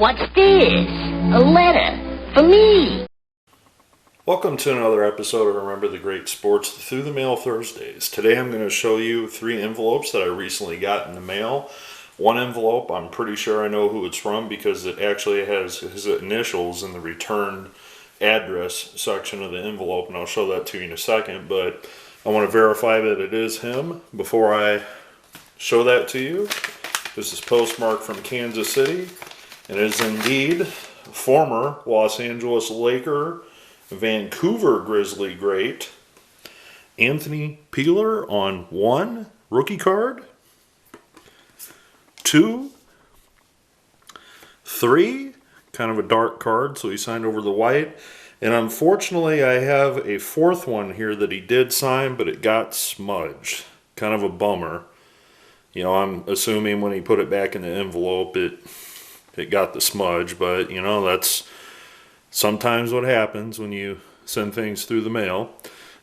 What's this? A letter for me. Welcome to another episode of Remember the Great Sports Through the Mail Thursdays. Today I'm going to show you 3 envelopes that I recently got in the mail. One envelope, I'm pretty sure I know who it's from because it actually has his initials in the return address section of the envelope, and I'll show that to you in a second, but I want to verify that it is him before I show that to you. This is postmarked from Kansas City, and it is indeed former Los Angeles Laker, Vancouver Grizzly great, Anthony Peeler on 1 rookie card, 2, 3, kind of a dark card, so he signed over the white. And unfortunately, I have a 4th one here that he did sign, but it got smudged. Kind of a bummer. You know, I'm assuming when he put it back in the envelope, it got the smudge, but you know, that's sometimes what happens when you send things through the mail.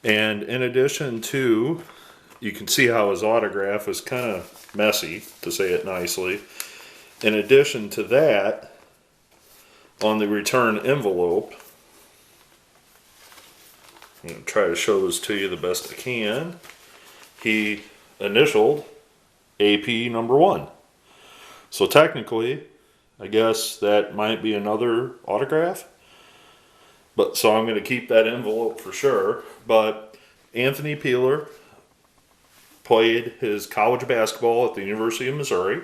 And in addition to, you can see how his autograph is kind of messy, to say it nicely. In addition to that, on the return envelope, I'm going to try to show this to you the best I can. He initialed AP number 1. So technically, I guess that might be another autograph. But so I'm going to keep that envelope for sure. But Anthony Peeler played his college basketball at the University of Missouri.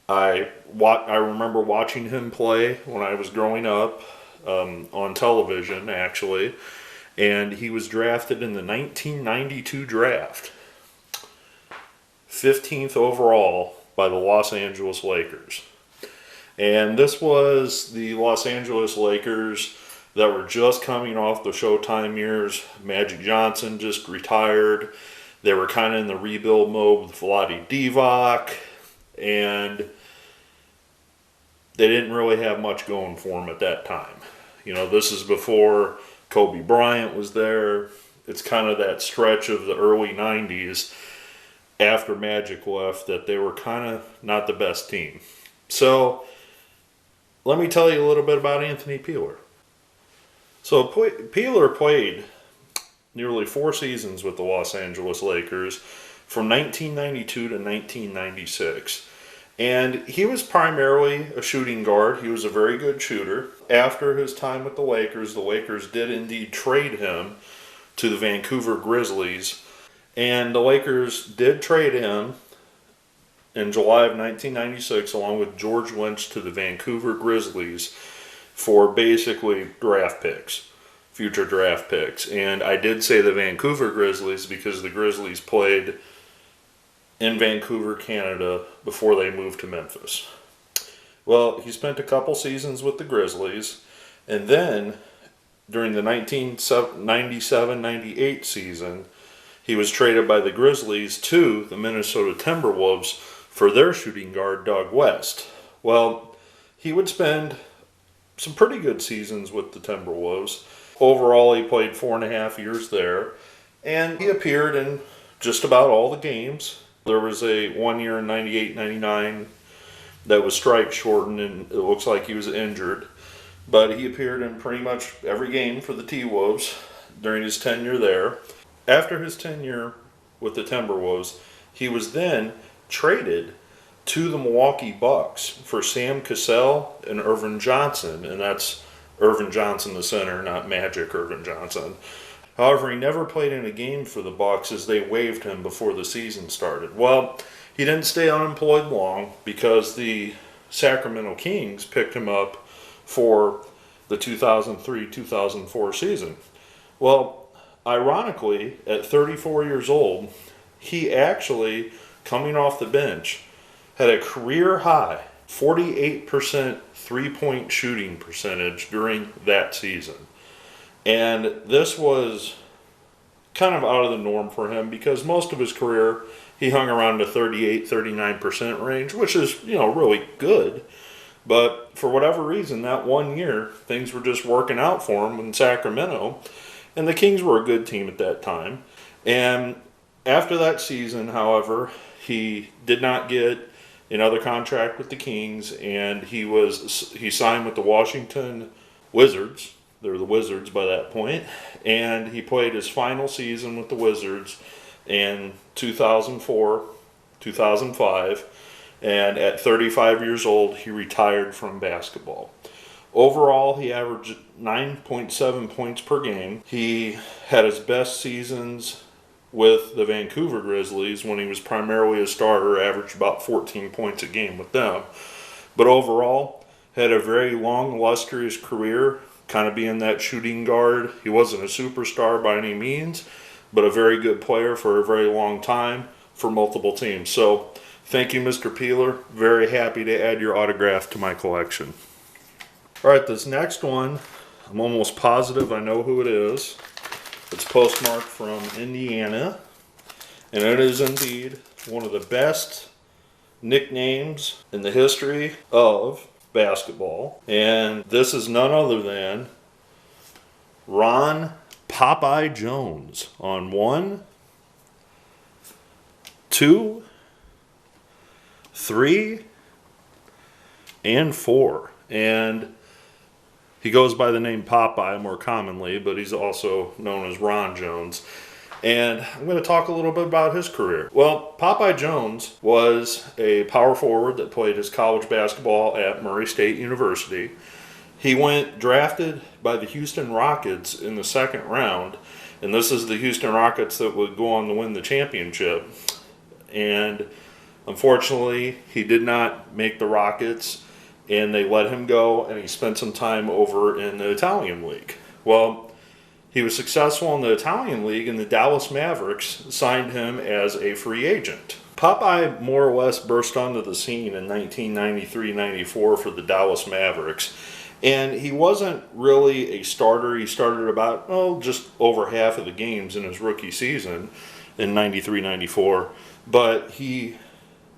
I remember watching him play when I was growing up on television, actually. And he was drafted in the 1992 draft. 15th overall by the Los Angeles Lakers. And this was the Los Angeles Lakers that were just coming off the Showtime years. Magic Johnson just retired. They were kind of in the rebuild mode with Vlade Divac. And they didn't really have much going for them at that time. You know, this is before Kobe Bryant was there. It's kind of that stretch of the early 90s after Magic left that they were kind of not the best team. So, let me tell you a little bit about Anthony Peeler. So, Peeler played nearly 4 seasons with the Los Angeles Lakers from 1992 to 1996. And he was primarily a shooting guard. He was a very good shooter. After his time with the Lakers did indeed trade him to the Vancouver Grizzlies. And the Lakers did trade him in July of 1996 along with George Lynch to the Vancouver Grizzlies for basically draft picks, future draft picks. And I did say the Vancouver Grizzlies because the Grizzlies played in Vancouver, Canada before they moved to Memphis. Well, he spent a couple seasons with the Grizzlies, and then during the 1997-98 season, he was traded by the Grizzlies to the Minnesota Timberwolves for their shooting guard, Doug West. Well, he would spend some pretty good seasons with the Timberwolves. Overall, he played 4.5 years there, and he appeared in just about all the games. There was a 1 year in 98-99 that was strike shortened, and it looks like he was injured. But he appeared in pretty much every game for the T-Wolves during his tenure there. After his tenure with the Timberwolves, he was then traded to the Milwaukee Bucks for Sam Cassell and Irvin Johnson, and that's Irvin Johnson the center, not Magic Irvin Johnson. However, he never played in a game for the Bucks as they waived him before the season started. Well, he didn't stay unemployed long because the Sacramento Kings picked him up for the 2003-2004 season. Well, ironically, at 34 years old, he actually, coming off the bench, had a career high 48% three-point shooting percentage during that season. And this was kind of out of the norm for him because most of his career he hung around the 38-39% range, which is, you know, really good. But for whatever reason, that 1 year, things were just working out for him in Sacramento. And the Kings were a good team at that time. And after that season, however, he did not get another contract with the Kings, and he signed with the Washington Wizards. They're the Wizards by that point, and he played his final season with the Wizards in 2004, 2005, and at 35 years old, he retired from basketball. Overall, he averaged 9.7 points per game. He had his best seasons with the Vancouver Grizzlies when he was primarily a starter, averaged about 14 points a game with them. But overall, had a very long, illustrious career, kind of being that shooting guard. He wasn't a superstar by any means, but a very good player for a very long time for multiple teams. So, thank you, Mr. Peeler. Very happy to add your autograph to my collection. All right, this next one, I'm almost positive I know who it is. It's postmarked from Indiana, and it is indeed one of the best nicknames in the history of basketball. And this is none other than Ron Popeye Jones on 1, 2, 3, and 4. And he goes by the name Popeye more commonly, but he's also known as Ron Jones. And I'm going to talk a little bit about his career. Well, Popeye Jones was a power forward that played his college basketball at Murray State University. He went drafted by the Houston Rockets in the second round, and this is the Houston Rockets that would go on to win the championship. And unfortunately, he did not make the Rockets, and they let him go, and he spent some time over in the Italian League. Well, he was successful in the Italian League, and the Dallas Mavericks signed him as a free agent. Popeye more or less burst onto the scene in 1993-94 for the Dallas Mavericks, and he wasn't really a starter. He started about, just over half of the games in his rookie season in 93-94, but he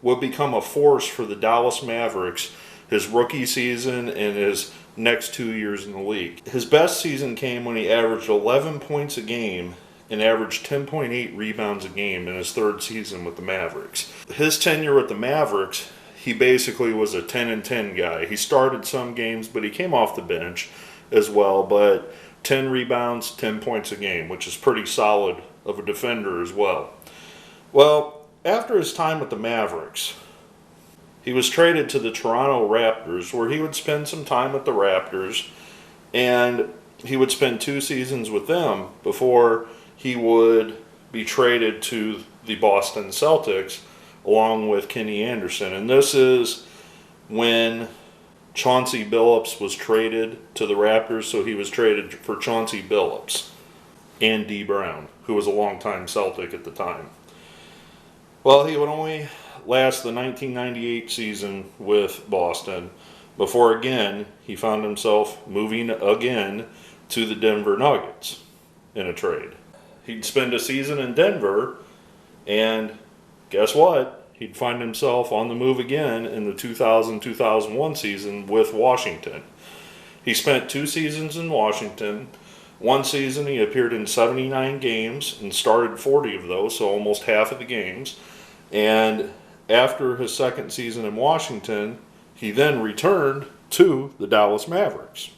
would become a force for the Dallas Mavericks his rookie season and his next 2 years in the league. His best season came when he averaged 11 points a game and averaged 10.8 rebounds a game in his third season with the Mavericks. His tenure with the Mavericks, he basically was a 10-10 guy. He started some games, but he came off the bench as well, but 10 rebounds, 10 points a game, which is pretty solid of a defender as well. Well, after his time with the Mavericks, he was traded to the Toronto Raptors, where he would spend some time with the Raptors, and he would spend 2 seasons with them before he would be traded to the Boston Celtics along with Kenny Anderson. And this is when Chauncey Billups was traded to the Raptors, so he was traded for Chauncey Billups and Dee Brown, who was a longtime Celtic at the time. Well, he would only last the 1998 season with Boston before again he found himself moving again to the Denver Nuggets in a trade. He'd spend a season in Denver, and guess what? He'd find himself on the move again in the 2000-2001 season with Washington. He spent 2 seasons in Washington. One season he appeared in 79 games and started 40 of those, so almost half of the games. And after his second season in Washington, he then returned to the Dallas Mavericks.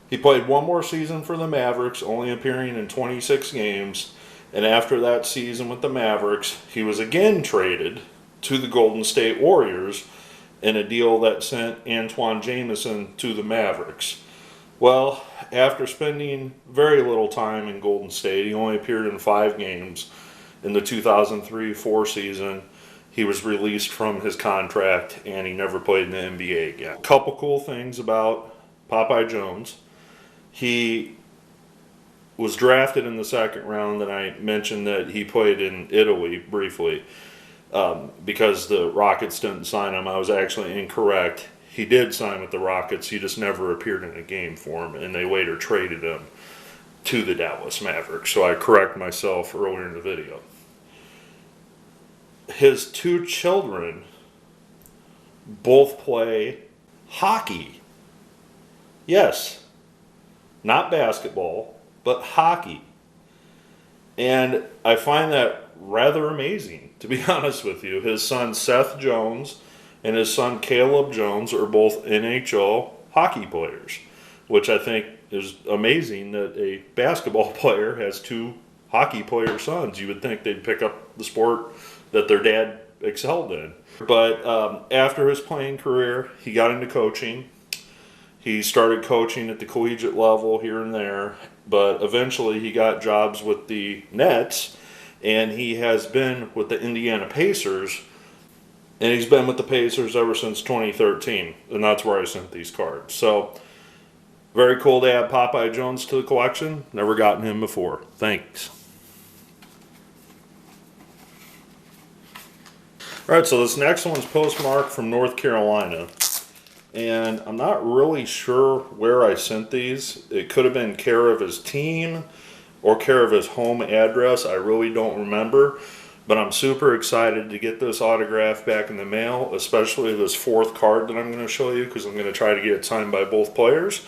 He played one more season for the Mavericks, only appearing in 26 games, and after that season with the Mavericks, he was again traded to the Golden State Warriors in a deal that sent Antoine Jamison to the Mavericks. Well, after spending very little time in Golden State, he only appeared in 5 games in the 2003-04 season. He was released from his contract, and he never played in the NBA again. A couple cool things about Popeye Jones. He was drafted in the second round, and I mentioned that he played in Italy briefly because the Rockets didn't sign him. I was actually incorrect. He did sign with the Rockets. He just never appeared in a game for him, and they later traded him to the Dallas Mavericks. So I correct myself earlier in the video. His 2 children both play hockey. Yes, not basketball, but hockey. And I find that rather amazing, to be honest with you. His son Seth Jones and his son Caleb Jones are both NHL hockey players, which I think is amazing that a basketball player has two hockey player sons. You would think they'd pick up the sport that their dad excelled in. But after his playing career, he got into coaching. He started coaching at the collegiate level here and there, but eventually he got jobs with the Nets, and he has been with the Indiana Pacers, and he's been with the Pacers ever since 2013, and that's where I sent these cards. So, very cool to add Popeye Jones to the collection. Never gotten him before. Thanks. Alright, so this next one's postmarked from North Carolina. And I'm not really sure where I sent these. It could have been care of his team or care of his home address. I really don't remember. But I'm super excited to get this autograph back in the mail, especially this fourth card that I'm going to show you, because I'm going to try to get it signed by both players.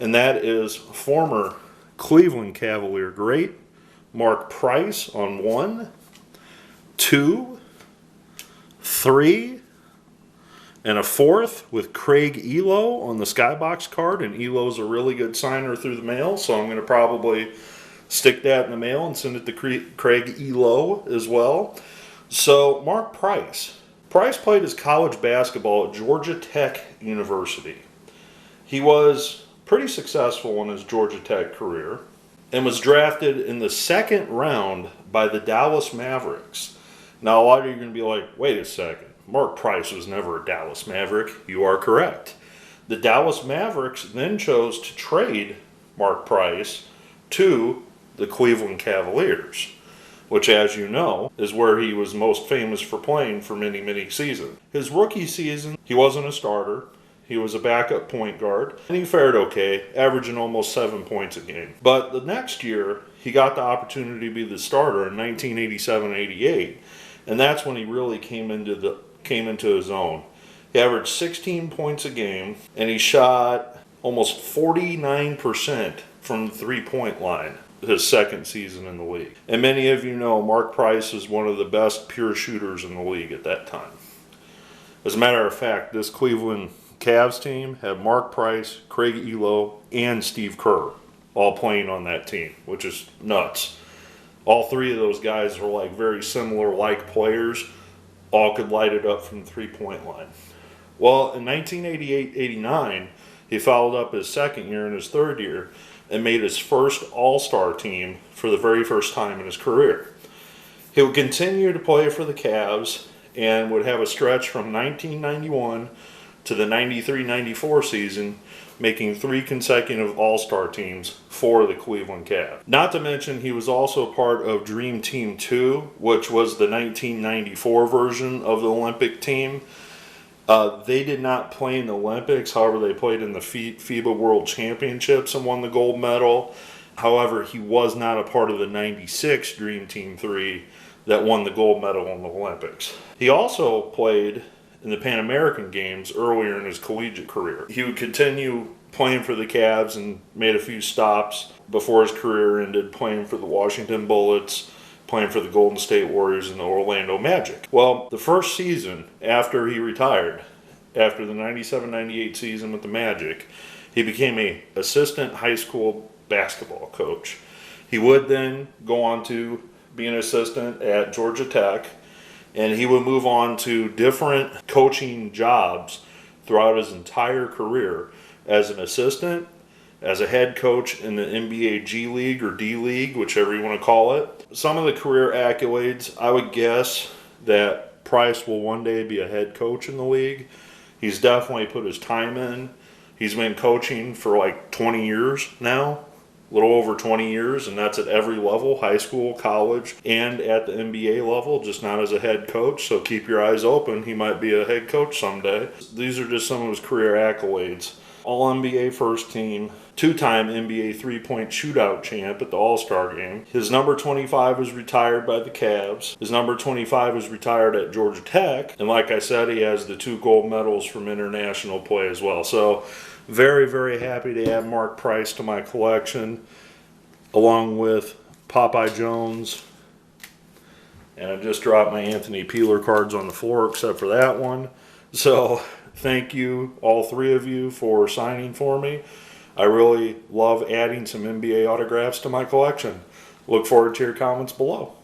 And that is former Cleveland Cavalier great Mark Price on 1, 2, 3, and a 4th with Craig Elo on the Skybox card. And Elo's a really good signer through the mail, so I'm going to probably stick that in the mail and send it to Craig Elo as well. So, Mark Price. Price played his college basketball at Georgia Tech University. He was pretty successful in his Georgia Tech career and was drafted in the 2nd round by the Dallas Mavericks. Now, a lot of you are going to be like, wait a second. Mark Price was never a Dallas Maverick. You are correct. The Dallas Mavericks then chose to trade Mark Price to the Cleveland Cavaliers, which, as you know, is where he was most famous for playing for many, many seasons. His rookie season, he wasn't a starter. He was a backup point guard, and he fared okay, averaging almost 7 points a game. But the next year, he got the opportunity to be the starter in 1987-88, and that's when he really came into his own. He averaged 16 points a game, and he shot almost 49% from the three-point line his second season in the league. And many of you know Mark Price is one of the best pure shooters in the league at that time. As a matter of fact, this Cleveland Cavs team had Mark Price, Craig Elo, and Steve Kerr all playing on that team, which is nuts. All three of those guys are like very similar like players. All could light it up from the three-point line. Well, in 1988-89, he followed up his second year and his third year and made his first All-Star team for the very first time in his career. He would continue to play for the Cavs and would have a stretch from 1991 to the 93-94 season, making 3 consecutive All-Star teams for the Cleveland Cavs. Not to mention, he was also part of Dream Team 2, which was the 1994 version of the Olympic team. They did not play in the Olympics, however they played in the FIBA World Championships and won the gold medal. However, he was not a part of the 96 Dream Team 3 that won the gold medal in the Olympics. He also played in the Pan American Games earlier in his collegiate career. He would continue playing for the Cavs and made a few stops before his career ended, playing for the Washington Bullets, playing for the Golden State Warriors and the Orlando Magic. Well, the first season after he retired, after the 97-98 season with the Magic, he became an assistant high school basketball coach. He would then go on to be an assistant at Georgia Tech, and he would move on to different coaching jobs throughout his entire career as an assistant, as a head coach in the NBA G League or D League, whichever you want to call it. Some of the career accolades, I would guess that Price will one day be a head coach in the league. He's definitely put his time in. He's been coaching for like 20 years now, a little over 20 years, and that's at every level, high school, college, and at the NBA level, just not as a head coach. So keep your eyes open. He might be a head coach someday. These are just some of his career accolades. All-NBA first team, 2-time NBA three-point shootout champ at the All-Star game. His number 25 was retired by the Cavs. His number 25 was retired at Georgia Tech. And like I said, he has the 2 gold medals from international play as well. So very, very happy to add Mark Price to my collection, along with Popeye Jones, And I just dropped my Anthony Peeler cards on the floor except for that one. So thank you, all three of you, for signing for me. I really love adding some NBA autographs to my collection. Look forward to your comments below.